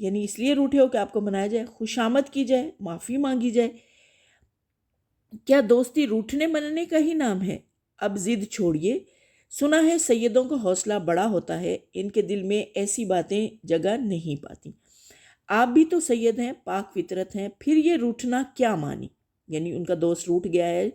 یعنی اس لیے روٹھے ہو کہ آپ کو منایا جائے، خوشامد کی جائے، معافی مانگی جائے۔ کیا دوستی روٹھنے مننے کا ہی نام ہے؟ اب ضد چھوڑیے، سنا ہے سیدوں کا حوصلہ بڑا ہوتا ہے، ان کے دل میں ایسی باتیں جگہ نہیں پاتی۔ آپ بھی تو سید ہیں، پاک فطرت ہیں، پھر یہ روٹھنا کیا مانی؟ یعنی ان کا دوست روٹھ گیا ہے،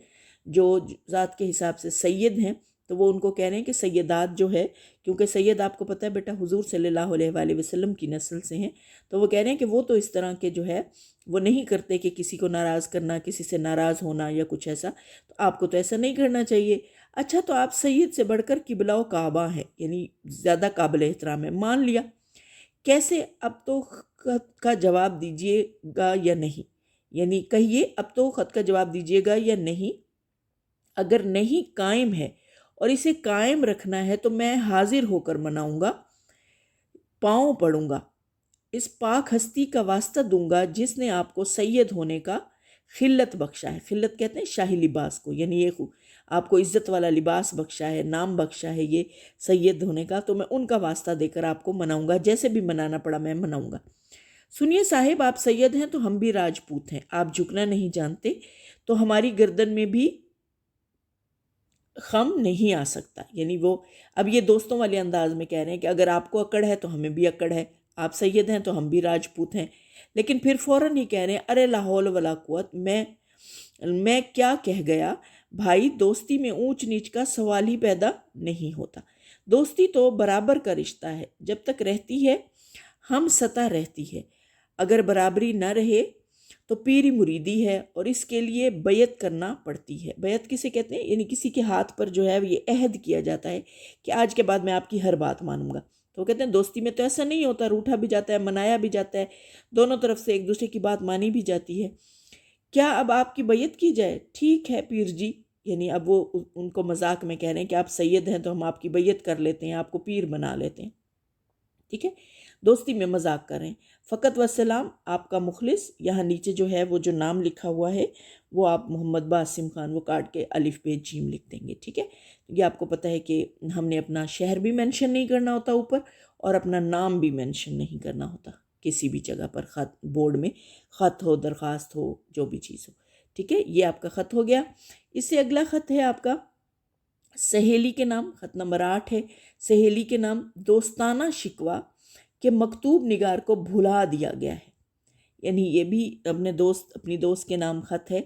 جو ذات کے حساب سے سید ہیں، تو وہ ان کو کہہ رہے ہیں کہ سیدات جو ہے، کیونکہ سید آپ کو پتہ ہے بیٹا حضور صلی اللہ علیہ وآلہ وسلم کی نسل سے ہیں، تو وہ کہہ رہے ہیں کہ وہ تو اس طرح کے جو ہے وہ نہیں کرتے کہ کسی کو ناراض کرنا، کسی سے ناراض ہونا یا کچھ ایسا، تو آپ کو تو ایسا نہیں کرنا چاہیے۔ اچھا تو آپ سید سے بڑھ کر قبلہ و کعبہ ہیں، یعنی زیادہ قابل احترام ہے، مان لیا، کیسے؟ اب تو خط کا جواب دیجیے گا یا نہیں؟ یعنی کہیے اب تو خط کا جواب دیجیے گا یا نہیں؟ اگر نہیں قائم ہے اور اسے قائم رکھنا ہے تو میں حاضر ہو کر مناؤں گا، پاؤں پڑوں گا، اس پاک ہستی کا واسطہ دوں گا جس نے آپ کو سید ہونے کا خلت بخشا ہے۔ خلت کہتے ہیں شاہی لباس کو، یعنی یہ آپ کو عزت والا لباس بخشا ہے، نام بخشا ہے یہ سید ہونے کا، تو میں ان کا واسطہ دے کر آپ کو مناؤں گا، جیسے بھی منانا پڑا میں مناؤں گا۔ سنیے صاحب، آپ سید ہیں تو ہم بھی راجپوت ہیں، آپ جھکنا نہیں جانتے تو ہماری گردن میں بھی خم نہیں آ سکتا۔ یعنی وہ اب یہ دوستوں والے انداز میں کہہ رہے ہیں کہ اگر آپ کو اکڑ ہے تو ہمیں بھی اکڑ ہے، آپ سید ہیں تو ہم بھی راجپوت ہیں، لیکن پھر فوراً ہی کہہ رہے ہیں ارے لا حول ولا قوت، میں کیا کہہ گیا بھائی، دوستی میں اونچ نیچ کا سوال ہی پیدا نہیں ہوتا، دوستی تو برابر کا رشتہ ہے، جب تک رہتی ہے ہم سطح رہتی ہے، اگر برابری نہ رہے تو پیری مریدی ہے، اور اس کے لیے بیعت کرنا پڑتی ہے۔ بیعت کسے کہتے ہیں؟ یعنی کسی کے ہاتھ پر جو ہے یہ عہد کیا جاتا ہے کہ آج کے بعد میں آپ کی ہر بات مانوں گا۔ تو وہ کہتے ہیں دوستی میں تو ایسا نہیں ہوتا، روٹھا بھی جاتا ہے، منایا بھی جاتا ہے، دونوں طرف سے ایک دوسرے کی بات مانی بھی جاتی ہے۔ کیا اب آپ کی بیعت کی جائے؟ ٹھیک ہے پیر جی، یعنی اب وہ ان کو مذاق میں کہہ رہے ہیں کہ آپ سید ہیں تو ہم آپ کی بیعت کر لیتے ہیں، آپ کو پیر بنا لیتے ہیں، ٹھیک ہے، دوستی میں مذاق کر رہے ہیں۔ فقط وسلام، آپ کا مخلص، یہاں نیچے جو ہے وہ جو نام لکھا ہوا ہے وہ آپ محمد باسم خان وہ کاٹ کے الف بے جیم لکھ دیں گے، ٹھیک ہے۔ یہ آپ کو پتہ ہے کہ ہم نے اپنا شہر بھی مینشن نہیں کرنا ہوتا اوپر، اور اپنا نام بھی مینشن نہیں کرنا ہوتا کسی بھی جگہ پر، خط بورڈ میں خط ہو، درخواست ہو، جو بھی چیز ہو، ٹھیک ہے۔ یہ آپ کا خط ہو گیا۔ اس سے اگلا خط ہے آپ کا سہیلی کے نام، خط نمبر 8 ہے۔ سہیلی کے نام دوستانہ شکوہ کہ مکتوب نگار کو بھلا دیا گیا ہے، یعنی یہ بھی اپنی دوست کے نام خط ہے،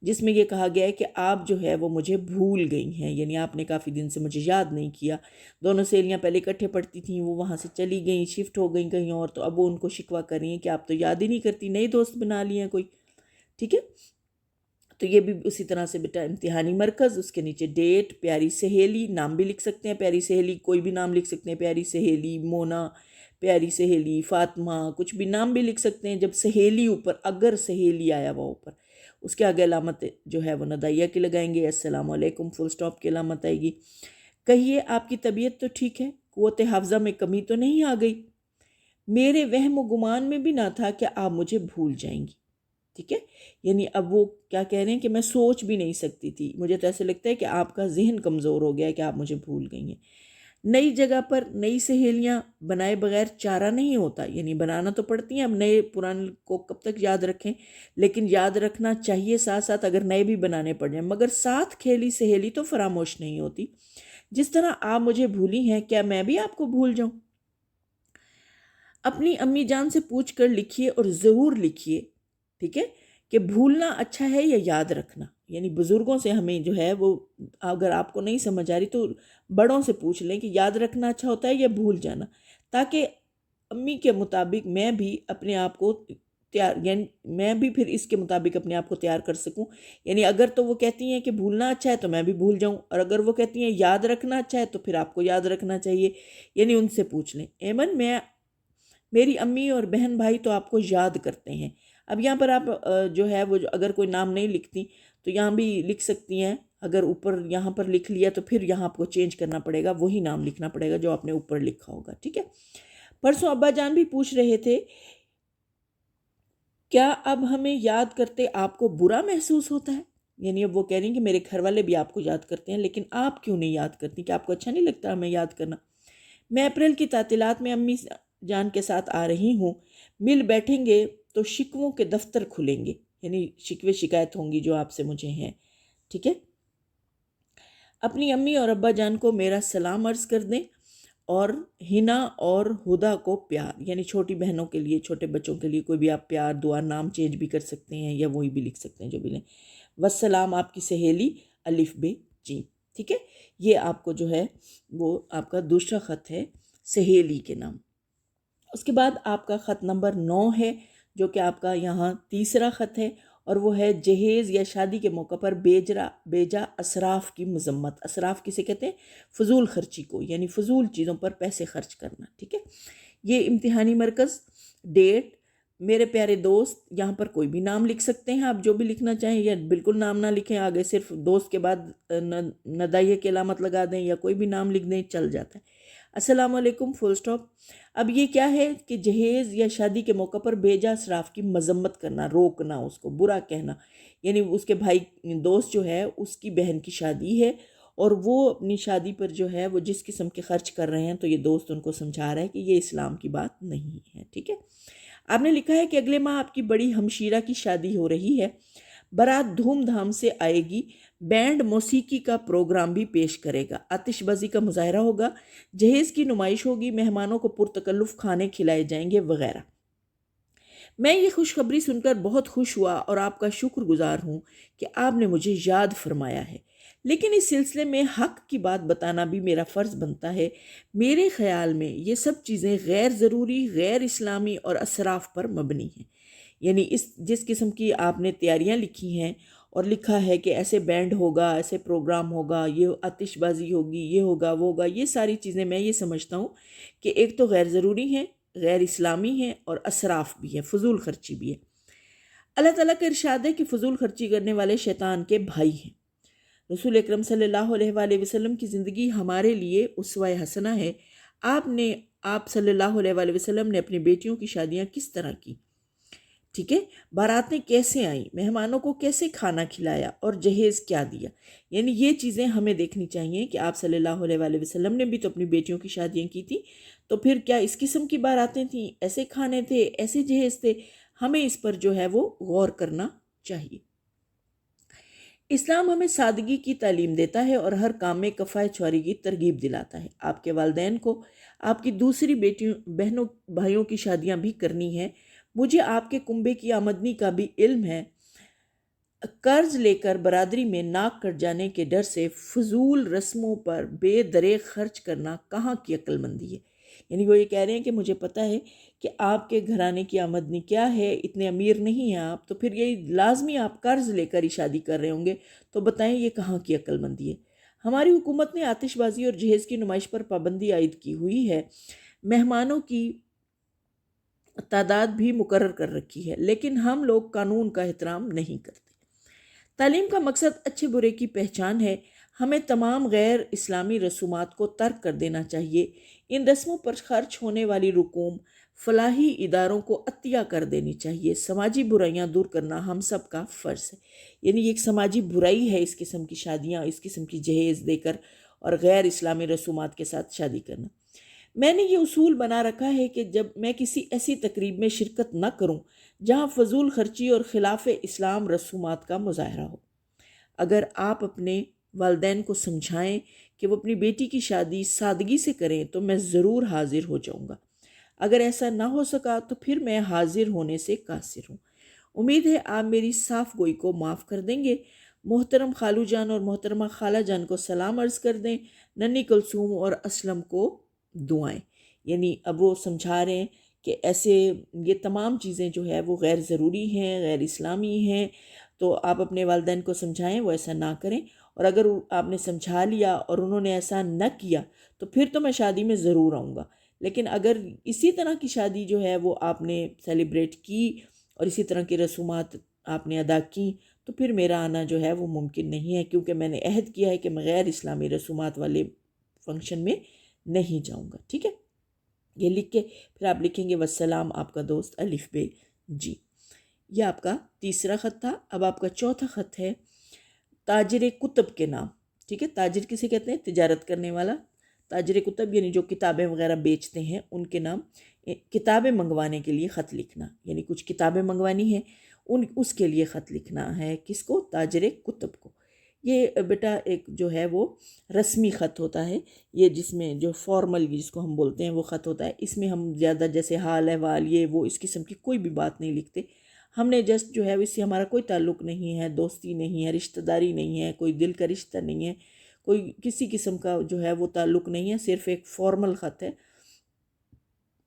جس میں یہ کہا گیا ہے کہ آپ جو ہے وہ مجھے بھول گئی ہیں، یعنی آپ نے کافی دن سے مجھے یاد نہیں کیا۔ دونوں سہیلیاں پہلے اکٹھے پڑھتی تھیں، وہ وہاں سے چلی گئیں، شفٹ ہو گئیں کہیں اور، تو اب وہ ان کو شکوہ کر رہی ہیں کہ آپ تو یاد ہی نہیں کرتی، نئے دوست بنا لیے ہیں کوئی، ٹھیک ہے۔ تو یہ بھی اسی طرح سے بیٹا امتحانی مرکز، اس کے نیچے ڈیٹ، پیاری سہیلی، نام بھی لکھ سکتے ہیں، پیاری سہیلی کوئی بھی نام لکھ سکتے ہیں، پیاری سہیلی مونا، پیاری سہیلی فاطمہ، کچھ بھی نام بھی لکھ سکتے ہیں۔ جب سہیلی اوپر، اگر سہیلی آیا ہوا اوپر، اس کے آگے علامت جو ہے وہ ندائیہ کی لگائیں گے، السلام علیکم فل سٹاپ کی علامت آئے گی۔ کہیے آپ کی طبیعت تو ٹھیک ہے، قوت حافظہ میں کمی تو نہیں آ گئی؟ میرے وہم و گمان میں بھی نہ تھا کہ آپ مجھے بھول جائیں گی، ٹھیک ہے۔ یعنی اب وہ کیا کہہ رہے ہیں کہ میں سوچ بھی نہیں سکتی تھی، مجھے تو ایسے لگتا ہے کہ آپ کا ذہن کمزور ہو گیا ہے کہ آپ مجھے بھول گئی ہیں۔ نئی جگہ پر نئی سہیلیاں بنائے بغیر چارہ نہیں ہوتا، یعنی بنانا تو پڑتی ہیں، اب نئے پرانے کو کب تک یاد رکھیں، لیکن یاد رکھنا چاہیے ساتھ ساتھ اگر نئے بھی بنانے پڑ جائیں، مگر ساتھ کھیلی سہیلی تو فراموش نہیں ہوتی۔ جس طرح آپ مجھے بھولی ہیں، کیا میں بھی آپ کو بھول جاؤں؟ اپنی امی جان سے پوچھ کر لکھیے، اور ضرور لکھیے، ٹھیک ہے، کہ بھولنا اچھا ہے یا یاد رکھنا۔ یعنی بزرگوں سے ہمیں جو ہے وہ، اگر آپ کو نہیں سمجھ آ رہی تو بڑوں سے پوچھ لیں کہ یاد رکھنا اچھا ہوتا ہے یا بھول جانا، تاکہ امی کے مطابق میں بھی اپنے آپ کو یعنی میں بھی پھر اس کے مطابق اپنے آپ کو تیار کر سکوں۔ یعنی اگر تو وہ کہتی ہیں کہ بھولنا اچھا ہے تو میں بھی بھول جاؤں، اور اگر وہ کہتی ہیں یاد رکھنا اچھا ہے تو پھر آپ کو یاد رکھنا چاہیے، یعنی ان سے پوچھ لیں۔ ایمن، میری امی اور بہن بھائی تو آپ کو یاد کرتے ہیں۔ اب یہاں پر آپ جو ہے وہ اگر کوئی نام نہیں لکھتی تو یہاں بھی لکھ سکتی ہیں، اگر اوپر یہاں پر لکھ لیا تو پھر یہاں آپ کو چینج کرنا پڑے گا، وہی نام لکھنا پڑے گا جو آپ نے اوپر لکھا ہوگا، ٹھیک ہے۔ پرسوں ابا جان بھی پوچھ رہے تھے کیا اب ہمیں یاد کرتے آپ کو برا محسوس ہوتا ہے؟ یعنی اب وہ کہہ رہی ہیں کہ میرے گھر والے بھی آپ کو یاد کرتے ہیں، لیکن آپ کیوں نہیں یاد کرتی، کہ آپ کو اچھا نہیں لگتا ہمیں یاد کرنا؟ میں اپریل کی تعطیلات میں امی جان کے ساتھ آ رہی ہوں، مل بیٹھیں گے تو شکووں کے دفتر کھلیں گے، یعنی شکوے شکایت ہوں گی جو آپ سے مجھے ہیں، ٹھیک ہے۔ اپنی امی اور ابا جان کو میرا سلام عرض کر دیں، اور ہنا اور ہدا کو پیار، یعنی چھوٹی بہنوں کے لیے، چھوٹے بچوں کے لیے کوئی بھی آپ پیار دعا نام چینج بھی کر سکتے ہیں یا وہی بھی لکھ سکتے ہیں جو بھی لیں۔ والسلام آپ کی سہیلی الف ب ج، ٹھیک ہے۔ یہ آپ کو جو ہے وہ آپ کا دوسرا خط ہے سہیلی کے نام۔ اس کے بعد آپ کا خط نمبر 9 ہے، جو کہ آپ کا یہاں تیسرا خط ہے، اور وہ ہے جہیز یا شادی کے موقع پر بیجا اسراف کی مذمت۔ اسراف کسے کہتے ہیں؟ فضول خرچی کو، یعنی فضول چیزوں پر پیسے خرچ کرنا، ٹھیک ہے۔ یہ امتحانی مرکز، ڈیٹ، میرے پیارے دوست، یہاں پر کوئی بھی نام لکھ سکتے ہیں آپ جو بھی لکھنا چاہیں، یا بالکل نام نہ لکھیں، آگے صرف دوست کے بعد ندائیہ کی علامت لگا دیں یا کوئی بھی نام لکھ دیں، چل جاتا ہے۔ السلام علیکم فل سٹاپ۔ اب یہ کیا ہے کہ جہیز یا شادی کے موقع پر بیجا اسراف کی مذمت کرنا، روکنا، اس کو برا کہنا، یعنی اس کے بھائی دوست جو ہے اس کی بہن کی شادی ہے اور وہ اپنی شادی پر جو ہے وہ جس قسم کے خرچ کر رہے ہیں، تو یہ دوست ان کو سمجھا رہا ہے کہ یہ اسلام کی بات نہیں ہے، ٹھیک ہے۔ آپ نے لکھا ہے کہ اگلے ماہ آپ کی بڑی ہمشیرہ کی شادی ہو رہی ہے، بارات دھوم دھام سے آئے گی، بینڈ موسیقی کا پروگرام بھی پیش کرے گا، آتش بازی کا مظاہرہ ہوگا، جہیز کی نمائش ہوگی، مہمانوں کو پرتکلف کھانے کھلائے جائیں گے وغیرہ۔ میں یہ خوشخبری سن کر بہت خوش ہوا اور آپ کا شکر گزار ہوں کہ آپ نے مجھے یاد فرمایا ہے، لیکن اس سلسلے میں حق کی بات بتانا بھی میرا فرض بنتا ہے۔ میرے خیال میں یہ سب چیزیں غیر ضروری، غیر اسلامی اور اسراف پر مبنی ہیں، یعنی جس قسم کی آپ نے تیاریاں لکھی ہیں اور لکھا ہے کہ ایسے بینڈ ہوگا، ایسے پروگرام ہوگا، یہ آتش بازی ہوگی، یہ ہوگا وہ ہوگا، یہ ساری چیزیں میں یہ سمجھتا ہوں کہ ایک تو غیر ضروری ہیں، غیر اسلامی ہیں اور اسراف بھی ہے، فضول خرچی بھی ہے۔ اللہ تعالیٰ کا ارشاد ہے کہ فضول خرچی کرنے والے شیطان کے بھائی ہیں۔ رسول اکرم صلی اللہ علیہ وآلہ وسلم کی زندگی ہمارے لیے اسوہ حسنہ ہے۔ آپ صلی اللہ علیہ وآلہ وسلم نے اپنی بیٹیوں کی شادیاں کس طرح کی، ٹھیک ہے، باراتیں کیسے آئیں، مہمانوں کو کیسے کھانا کھلایا اور جہیز کیا دیا، یعنی یہ چیزیں ہمیں دیکھنی چاہیے کہ آپ صلی اللہ علیہ وآلہ وسلم نے بھی تو اپنی بیٹیوں کی شادیاں کی تھی، تو پھر کیا اس قسم کی باراتیں تھیں، ایسے کھانے تھے، ایسے جہیز تھے، ہمیں اس پر جو ہے وہ غور کرنا چاہیے۔ اسلام ہمیں سادگی کی تعلیم دیتا ہے اور ہر کام میں کفایہ چوری کی ترغیب دلاتا ہے۔ آپ کے والدین کو آپ کی دوسری بہنوں بھائیوں کی شادیاں بھی کرنی ہیں۔ مجھے آپ کے کنبے کی آمدنی کا بھی علم ہے۔ قرض لے کر برادری میں ناک کٹ جانے کے ڈر سے فضول رسموں پر بے دریغ خرچ کرنا کہاں کی عقل مندی ہے؟ یعنی وہ یہ کہہ رہے ہیں کہ مجھے پتہ ہے کہ آپ کے گھرانے کی آمدنی کیا ہے، اتنے امیر نہیں ہیں آپ، تو پھر یہ لازمی آپ قرض لے کر ہی شادی کر رہے ہوں گے، تو بتائیں یہ کہاں کی عقل مندی ہے؟ ہماری حکومت نے آتش بازی اور جہیز کی نمائش پر پابندی عائد کی ہوئی ہے، مہمانوں کی تعداد بھی مقرر کر رکھی ہے، لیکن ہم لوگ قانون کا احترام نہیں کرتے۔ تعلیم کا مقصد اچھے برے کی پہچان ہے۔ ہمیں تمام غیر اسلامی رسومات کو ترک کر دینا چاہیے۔ ان رسموں پر خرچ ہونے والی رقوم فلاحی اداروں کو عطیہ کر دینی چاہیے۔ سماجی برائیاں دور کرنا ہم سب کا فرض ہے، یعنی یہ ایک سماجی برائی ہے اس قسم کی شادیاں، اس قسم کی جہیز دے کر اور غیر اسلامی رسومات کے ساتھ شادی کرنا۔ میں نے یہ اصول بنا رکھا ہے کہ جب میں کسی ایسی تقریب میں شرکت نہ کروں جہاں فضول خرچی اور خلاف اسلام رسومات کا مظاہرہ ہو۔ اگر آپ اپنے والدین کو سمجھائیں کہ وہ اپنی بیٹی کی شادی سادگی سے کریں تو میں ضرور حاضر ہو جاؤں گا۔ اگر ایسا نہ ہو سکا تو پھر میں حاضر ہونے سے قاصر ہوں۔ امید ہے آپ میری صاف گوئی کو معاف کر دیں گے۔ محترم خالو جان اور محترمہ خالہ جان کو سلام عرض کر دیں، ننھی کلثوم اور اسلم کو دعائیں۔ یعنی اب وہ سمجھا رہے ہیں کہ ایسے یہ تمام چیزیں جو ہے وہ غیر ضروری ہیں، غیر اسلامی ہیں، تو آپ اپنے والدین کو سمجھائیں وہ ایسا نہ کریں، اور اگر آپ نے سمجھا لیا اور انہوں نے ایسا نہ کیا تو پھر تو میں شادی میں ضرور آؤں گا، لیکن اگر اسی طرح کی شادی جو ہے وہ آپ نے سیلیبریٹ کی اور اسی طرح کی رسومات آپ نے ادا کی تو پھر میرا آنا جو ہے وہ ممکن نہیں ہے، کیونکہ میں نے عہد کیا ہے کہ میں غیر اسلامی رسومات والے فنکشن میں نہیں جاؤں گا، ٹھیک ہے۔ یہ لکھ کے پھر آپ لکھیں گے والسلام آپ کا دوست الف ب جی۔ یہ آپ کا تیسرا خط تھا۔ اب آپ کا چوتھا خط ہے تاجر کتب کے نام، ٹھیک ہے۔ تاجر کسے کہتے ہیں؟ تجارت کرنے والا۔ تاجر کتب یعنی جو کتابیں وغیرہ بیچتے ہیں ان کے نام۔ کتابیں منگوانے کے لیے خط لکھنا، یعنی کچھ کتابیں منگوانی ہیں، اس کے لیے خط لکھنا ہے کس کو؟ تاجر کتب کو۔ یہ بیٹا ایک جو ہے وہ رسمی خط ہوتا ہے، یہ جس میں جو فارمل جس کو ہم بولتے ہیں وہ خط ہوتا ہے۔ اس میں ہم زیادہ جیسے حال احوال یہ وہ اس قسم کی کوئی بھی بات نہیں لکھتے۔ ہم نے جسٹ جو ہے اس سے ہمارا کوئی تعلق نہیں ہے، دوستی نہیں ہے، رشتہ داری نہیں ہے، کوئی دل کا رشتہ نہیں ہے، کوئی کسی قسم کا جو ہے وہ تعلق نہیں ہے، صرف ایک فارمل خط ہے،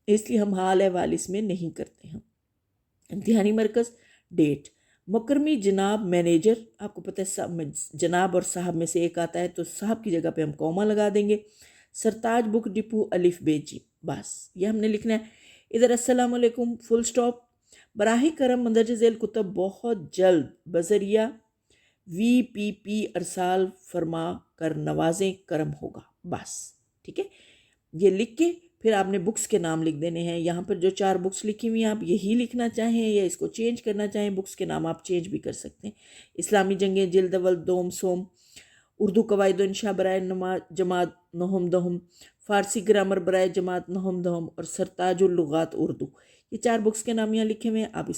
اس لیے ہم حال احوال اس میں نہیں کرتے ہیں۔ امتحانی مرکز، ڈیٹ، مکرمی جناب مینیجر، آپ کو پتہ ہے جناب اور صاحب میں سے ایک آتا ہے تو صاحب کی جگہ پہ ہم کوما لگا دیں گے۔ سرتاج بک ڈپو، الف بے جیم، بس یہ ہم نے لکھنا ہے۔ ادھر السلام علیکم، فل سٹاپ، براہ کرم مندرجہ ذیل کتب بہت جلد بذریعہ VPP ارسال فرما کر نوازیں کرم ہوگا، بس ٹھیک ہے۔ یہ لکھ کے پھر آپ نے بکس کے نام لکھ دینے ہیں۔ یہاں پر جو 4 بکس لکھی ہوئی ہیں آپ یہی لکھنا چاہیں یا اس کو چینج کرنا چاہیں، بکس کے نام آپ چینج بھی کر سکتے ہیں۔ اسلامی جنگیں جلد اول دوم سوم، اردو قواعد و انشاء برائے جماعت نہم دہم، فارسی گرامر برائے جماعت نہم دہم اور سرتاج اللغات اردو، یہ 4 بکس کے نام یہاں لکھے ہوئے ہیں۔ آپ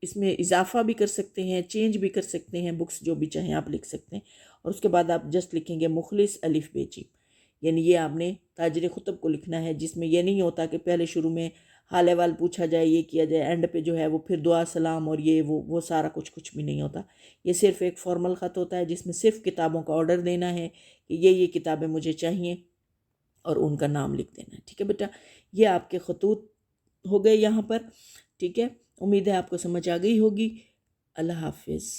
اس میں اضافہ بھی کر سکتے ہیں، چینج بھی کر سکتے ہیں، بکس جو بھی چاہیں آپ لکھ سکتے ہیں۔ اور اس کے بعد آپ جسٹ لکھیں گے مخلص الف بے جیم، یعنی یہ آپ نے تاجر خطب کو لکھنا ہے، جس میں یہ نہیں ہوتا کہ پہلے شروع میں حال احوال پوچھا جائے، یہ کیا جائے، اینڈ پہ جو ہے وہ پھر دعا سلام اور یہ وہ سارا کچھ بھی نہیں ہوتا۔ یہ صرف ایک فارمل خط ہوتا ہے جس میں صرف کتابوں کا آرڈر دینا ہے کہ یہ کتابیں مجھے چاہیے اور ان کا نام لکھ دینا ہے، ٹھیک ہے بیٹا۔ یہ آپ کے خطوط ہو گئے یہاں پر، ٹھیک ہے۔ امید ہے آپ کو سمجھ آ گئی ہوگی۔ اللہ حافظ۔